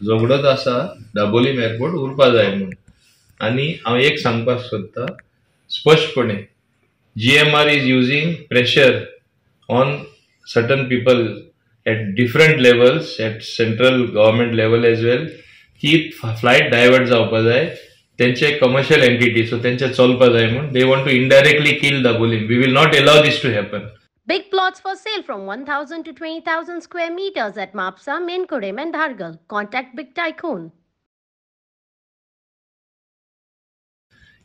झगडत आसा दाबोलीम एअरपोर्ट उरपा जाय म्हणून. आनी हांव एक सांगपाक सोदतां स्पश्टपणे, GMR is using pressure on certain people at different levels, at central government level as well, की फ्लायट डायवर्ट जावपा जाय, तेंचे कमर्शियल एंटिटी, सो तेंचे चलपा जाय म्हणून. They want to indirectly kill Dabolim. We will not allow this to happen. Big plots for sale from 1,000 to 20,000 square meters at Mapsa, Menkodem and Dhargal. Contact Big Tycoon.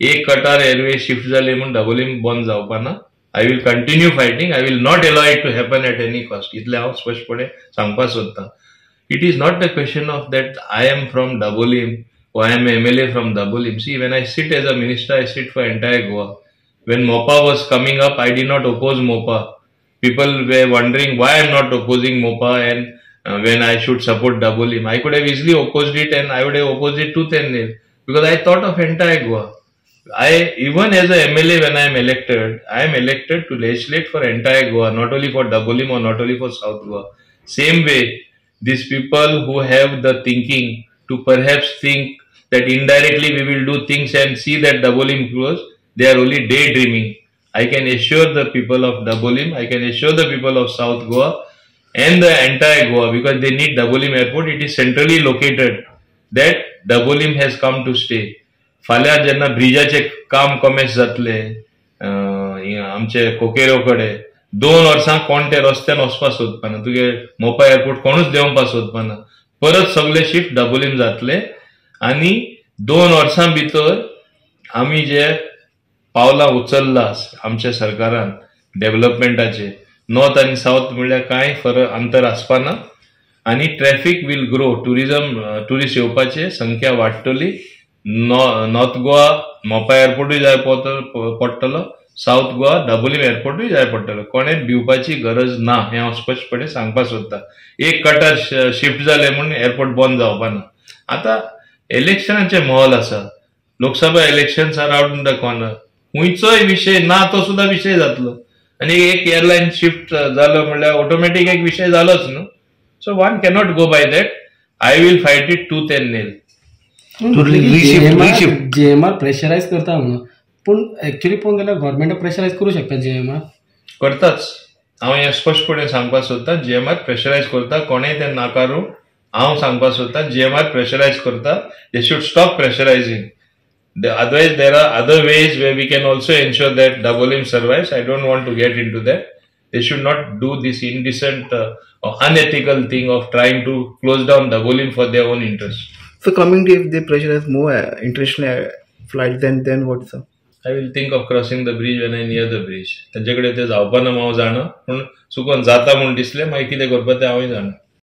एक कटार airway shift जाले म्हणून दाबोलीम बंद जावपाना. I will continue fighting. I will not allow it to happen at any cost. इतले हांव स्पश्टपणे सांगपाक सोदतां. It is not the question of that I am from Dabolim or I am MLA from Dabolim. See, when I sit as a minister, I sit for entire Goa. When MOPA was coming up, I did not oppose MOPA. People were wondering why I am not opposing MOPA and when I should support Dabolim. I could have easily opposed it and I would have opposed it tooth and nail because I thought of entire Goa. Even as a MLA, when I am elected to legislate for entire Goa, not only for Dabolim or not only for South Goa. Same way, these people who have the thinking to perhaps think that indirectly we will do things and see that Dabolim grows, they are only daydreaming. I can assure the people of Dabolim, I can assure the people of South Goa and the entire Goa, because they need Dabolim airport. It is centrally located, that Dabolim has come to stay. फाल्यां जेन्ना ब्रिजाचे काम कमेस जातले आमचे कोकेरो कडे 2 वर्सां कोण ते रस्त्यान वचपाक सोदपाना, तुगे मोपा एअरपोर्ट कोणूच देंवपाक सोदपाना. परत सगळे शिफ्ट दाबोलीम जातले आणि 2 वर्सां भितर आमी जे पावलां उचललां आमच्या सरकारान डेव्हलपमेंटाचे, नॉर्थ आणि साऊथ म्हणल्यार कांय फरक अंतर आसपाना आणि ट्रॅफिक विल ग्रो. टुरिस्ट येवपाचे संख्या वाडटली. नॉर्थ गोवा मोपा एअरपोर्टूय जाय पडटलो, साऊथ गोवा दाबोलीम एअरपोर्टूय जाय पडटलो. कोणेच भिवपाची गरज ना, हें हांव स्पश्टपणे सांगपाक सोदतां. एक कटार शिफ्ट जाले म्हणून एअरपोर्ट बंद जावपाना. आतां इलेक्शनाचे मोल आसा, Lok Sabha elections are out in the corner. खंयचोय विशय ना तो सुद्धा विशय जातलो आणि एक एअरलायन शिफ्ट जालो म्हणल्यार ऑटोमॅटिक एक विशय जालोच न्हू. So one cannot go by that. I will fight it tooth and nail. GMR pressurise करता म्हणून, पूण एक्चुअली पळोवंक गेल्यार गव्हर्मेंट प्रेशरायज करू शकता. GMR करताच. हांव हें स्पश्टपणे सांगपाक सोदतां, GMR प्रेशरायज करता. कोणेय तें नाकारूं. हांव सांगपाक सोदतां GMR प्रेशरायज करता. They should stop pressurising. Otherwise, there are other ways where we can also ensure that Dabolim survives. I don't want to get into that. They should not do this indecent or unethical thing of trying to close down Dabolim for their own interest. So coming to if they pressurize more international flights, then what, sir? I will think of crossing the bridge when I near the bridge. त्यांच्याकडे ते जावपाना हांव जाणा, पूण चुकोन जाता म्हूण दिसलें, मागीर कितें करपाचें हांवूय जाणा.